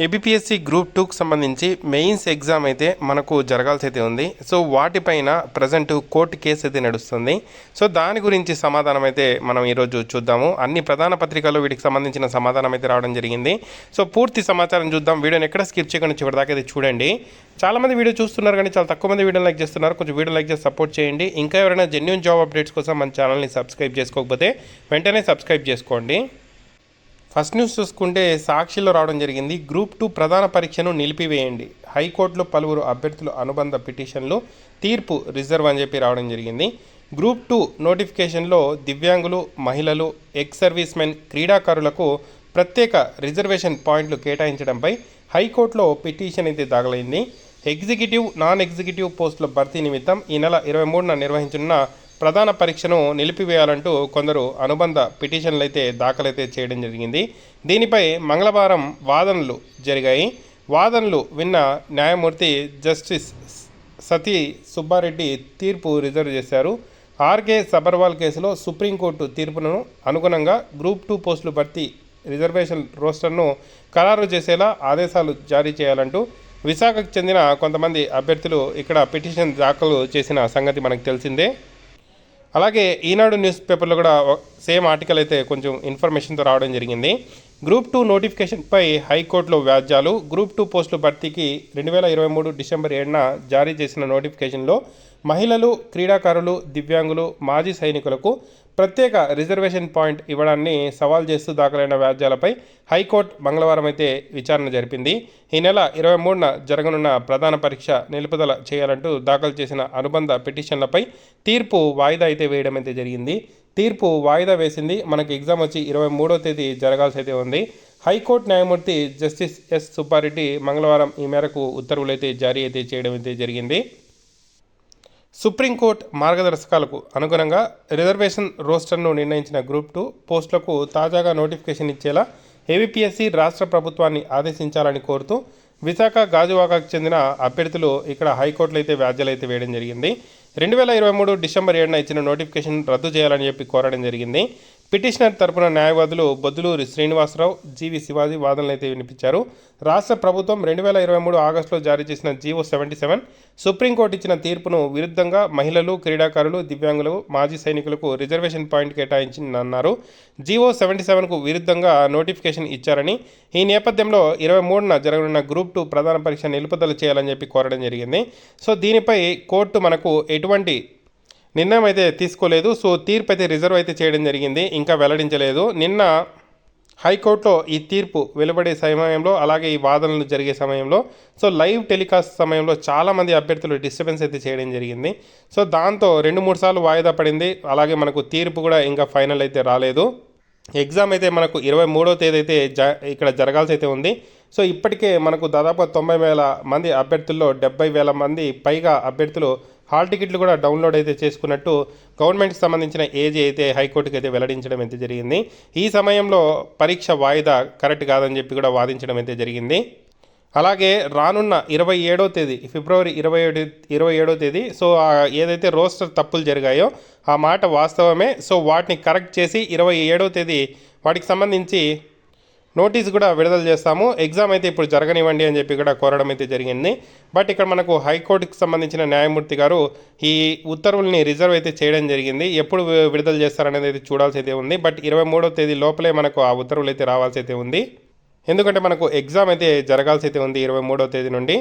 ABPSC group 2కి సంబంధించి mains exam అయితే మనకు జరగాల్సి అయితే ఉంది. సో వాటిపైన ప్రజెంట్ కోర్టు కేసు అయితే నడుస్తుంది. సో దాని గురించి సమాధానం అయితే మనం ఈరోజు చూద్దాము. అన్ని ప్రధాన పత్రికల్లో వీటికి సంబంధించిన సమాధానం అయితే రావడం జరిగింది. సో పూర్తి సమాచారం చూద్దాం. వీడియోని ఎక్కడ స్కిప్ చేయకుండా చివరిదాకా అయితే చూడండి. చాలామంది వీడియో చూస్తున్నారు కానీ చాలా తక్కువ మంది వీడియో లైక్ చేస్తున్నారు. కొంచెం వీడియో లైక్ చేసి సపోర్ట్ చేయండి. ఇంకా ఎవరైనా జెన్యూన్ జాబ్ అప్డేట్స్ కోసం మన ఛానల్ని సబ్స్క్రైబ్ చేసుకోకపోతే వెంటనే సబ్స్క్రైబ్ చేసుకోండి. ఫస్ట్ న్యూస్ చూసుకుంటే సాక్షిలో రావడం జరిగింది. గ్రూప్ 2 ప్రధాన పరీక్షను నిలిపివేయండి, హైకోర్టులో పలువురు అభ్యర్థుల అనుబంధ పిటిషన్లు, తీర్పు రిజర్వ్ అని చెప్పి రావడం జరిగింది. గ్రూప్ 2 నోటిఫికేషన్లో దివ్యాంగులు, మహిళలు, ఎక్స్ సర్వీస్ మెన్, క్రీడాకారులకు ప్రత్యేక రిజర్వేషన్ పాయింట్లు కేటాయించడంపై హైకోర్టులో పిటిషన్ అయితే దాఖలైంది. ఎగ్జిక్యూటివ్, నాన్ ఎగ్జిక్యూటివ్ పోస్టుల భర్తీ నిమిత్తం ఈ నెల 23న నిర్వహించనున్న ప్రధాన పరీక్షను నిలిపివేయాలంటూ కొందరు అనుబంధ పిటిషన్లు అయితే దాఖలైతే చేయడం జరిగింది. దీనిపై మంగళవారం వాదనలు జరిగాయి. వాదనలు విన్న న్యాయమూర్తి జస్టిస్ సతీ సుబ్బారెడ్డి తీర్పు రిజర్వ్ చేశారు. ఆర్కే సబర్వాల్ కేసులో సుప్రీంకోర్టు తీర్పును అనుగుణంగా గ్రూప్ 2 పోస్టులు భర్తీ రిజర్వేషన్ రోస్టర్ను ఖరారు చేసేలా ఆదేశాలు జారీ చేయాలంటూ విశాఖకు చెందిన కొంతమంది అభ్యర్థులు ఇక్కడ పిటిషన్ దాఖలు చేసిన సంగతి మనకు తెలిసిందే. అలాగే ఈనాడు న్యూస్ పేపర్లో కూడా సేమ్ ఆర్టికల్ అయితే కొంచెం ఇన్ఫర్మేషన్తో రావడం జరిగింది. గ్రూప్ 2 నోటిఫికేషన్పై హైకోర్టులో వ్యాజ్యాలు. గ్రూప్ 2 పోస్టుల భర్తీకి 2023 డిసెంబర్ 7న జారీ చేసిన నోటిఫికేషన్లో మహిళలు, క్రీడాకారులు, దివ్యాంగులు, మాజీ సైనికులకు ప్రత్యేక రిజర్వేషన్ పాయింట్ ఇవ్వడాన్ని సవాల్ చేస్తూ దాఖలైన వ్యాజ్యాలపై హైకోర్టు మంగళవారం అయితే విచారణ జరిపింది. ఈ నెల 23న జరగనున్న ప్రధాన పరీక్ష నిలుపుదల చేయాలంటూ దాఖలు చేసిన అనుబంధ పిటిషన్లపై తీర్పు వాయిదా అయితే వేయడం అయితే జరిగింది. తీర్పు వాయిదా వేసింది. మనకి ఎగ్జామ్ వచ్చి 23వ తేదీ జరగాల్సి అయితే ఉంది. హైకోర్టు న్యాయమూర్తి జస్టిస్ ఎస్ సుబ్బారెడ్డి మంగళవారం ఈ మేరకు ఉత్తర్వులు అయితే జారీ అయితే చేయడం అయితే జరిగింది. సుప్రీంకోర్టు మార్గదర్శకాలకు అనుగుణంగా రిజర్వేషన్ రోస్టర్ను నిర్ణయించిన గ్రూప్ 2 పోస్టులకు తాజాగా నోటిఫికేషన్ ఇచ్చేలా ఏబిపిఎస్సి రాష్ట్ర ప్రభుత్వాన్ని ఆదేశించాలని కోరుతూ విశాఖ, గాజువాకకు చెందిన అభ్యర్థులు ఇక్కడ హైకోర్టులో అయితే వ్యాజ్యాలు అయితే వేయడం జరిగింది. 2023 డిసెంబర్ 7న ఇచ్చిన నోటిఫికేషన్ రద్దు చేయాలని చెప్పి కోరడం జరిగింది. పిటిషనర్ తరపున న్యాయవాదులు బొద్దులూరి శ్రీనివాసరావు, జీవి శివాజీ వాదనలు అయితే వినిపించారు. రాష్ట్ర ప్రభుత్వం 2023 ఆగస్టులో జారీ చేసిన జీవో 77 సుప్రీంకోర్టు ఇచ్చిన తీర్పును విరుద్ధంగా మహిళలు, క్రీడాకారులు, దివ్యాంగులు, మాజీ సైనికులకు రిజర్వేషన్ పాయింట్ కేటాయించిందన్నారు. జీవో 77కు విరుద్ధంగా నోటిఫికేషన్ ఇచ్చారని, ఈ నేపథ్యంలో 23న జరగనున్న గ్రూప్ 2 ప్రధాన పరీక్ష నిలుపుదల చేయాలని చెప్పి కోరడం జరిగింది. సో దీనిపై కోర్టు మనకు ఎటువంటి నిర్ణయం అయితే తీసుకోలేదు. సో తీర్పు అయితే రిజర్వ్ అయితే చేయడం జరిగింది, ఇంకా వెల్లడించలేదు. నిన్న హైకోర్టులో ఈ తీర్పు వెలువడే సమయంలో, అలాగే ఈ వాదనలు జరిగే సమయంలో, సో లైవ్ టెలికాస్ట్ సమయంలో చాలామంది అభ్యర్థులు డిస్టర్బెన్స్ అయితే చేయడం జరిగింది. సో దాంతో 2-3 సార్లు వాయిదా పడింది. అలాగే మనకు తీర్పు కూడా ఇంకా ఫైనల్ అయితే రాలేదు. ఎగ్జామ్ అయితే మనకు 23వ తేదీ అయితే ఇక్కడ జరగాల్సి అయితే ఉంది. సో ఇప్పటికే మనకు దాదాపు 90,000 మంది అభ్యర్థుల్లో 70,000 మంది పైగా అభ్యర్థులు హాల్ టికెట్లు కూడా డౌన్లోడ్ అయితే చేసుకున్నట్టు గవర్నమెంట్కి సంబంధించిన ఏజీ అయితే హైకోర్టుకి అయితే వెల్లడించడం అయితే జరిగింది. ఈ సమయంలో పరీక్ష వాయిదా కరెక్ట్ కాదని చెప్పి కూడా వాదించడం అయితే జరిగింది. అలాగే రానున్న 27వ తేదీ ఫిబ్రవరి 27వ తేదీ సో ఏదైతే రోస్టర్ తప్పులు జరిగాయో ఆ మాట వాస్తవమే. సో వాటిని కరెక్ట్ చేసి 27వ తేదీ వాటికి సంబంధించి నోటీస్ కూడా విడుదల చేస్తాము. ఎగ్జామ్ అయితే ఇప్పుడు జరగనివ్వండి అని చెప్పి కూడా కోరడం అయితే జరిగింది. బట్ ఇక్కడ మనకు హైకోర్టుకి సంబంధించిన న్యాయమూర్తి గారు ఈ ఉత్తర్వుల్ని రిజర్వ్ అయితే చేయడం జరిగింది. ఎప్పుడు విడుదల చేస్తారనేది అయితే చూడాల్సి అయితే ఉంది. బట్ 23వ తేదీ లోపలే మనకు ఆ ఉత్తర్వులు అయితే రావాల్సి అయితే ఉంది. ఎందుకంటే మనకు ఎగ్జామ్ అయితే జరగాల్సి అయితే ఉంది 23వ తేదీ నుండి.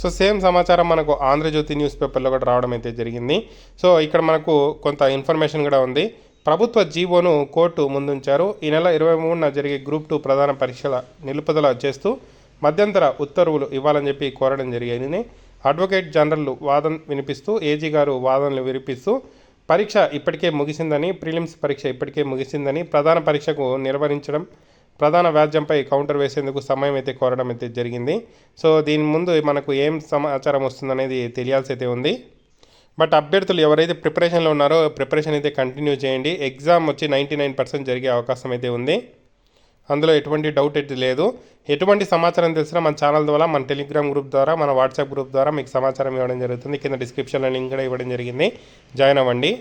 సో సేమ్ సమాచారం మనకు ఆంధ్రజ్యోతి న్యూస్ పేపర్లో కూడా రావడం అయితే జరిగింది. సో ఇక్కడ మనకు కొంత ఇన్ఫర్మేషన్ కూడా ఉంది. ప్రభుత్వ జీవోను కోర్టు ముందుంచారు. ఈ నెల 23న జరిగే గ్రూప్ 2 ప్రధాన పరీక్షల నిలుపుదల చేస్తూ మధ్యంతర ఉత్తర్వులు ఇవ్వాలని చెప్పి కోరడం జరిగింది. అడ్వకేట్ జనరల్ వాదన వినిపిస్తూ, ఏజీ గారు వాదనలు వినిపిస్తూ పరీక్ష ఇప్పటికే ముగిసిందని, ప్రిలిమ్స్ పరీక్ష ఇప్పటికే ముగిసిందని, ప్రధాన పరీక్షకు నిర్వహించడం ప్రధాన వ్యాజ్యంపై కౌంటర్ వేసేందుకు సమయం అయితే కోరడం అయితే జరిగింది. సో దీని ముందు మనకు ఏం సమాచారం వస్తుందనేది తెలియాల్సి అయితే ఉంది. బట్ అభ్యర్థులు ఎవరైతే ప్రిపరేషన్లో ఉన్నారో ప్రిపరేషన్ అయితే కంటిన్యూ చేయండి. ఎగ్జామ్ వచ్చి 99% జరిగే అవకాశం అయితే ఉంది. అందులో ఎటువంటి డౌట్ అయితే లేదు. ఎటువంటి సమాచారం తెలిసినా మన ఛానల్ ద్వారా, మన టెలిగ్రామ్ గ్రూప్ ద్వారా, మన వాట్సాప్ గ్రూప్ ద్వారా మీకు సమాచారం ఇవ్వడం జరుగుతుంది. కింద డిస్క్రిప్షన్లో లింక్ కూడా ఇవ్వడం జరిగింది. జాయిన్ అవ్వండి.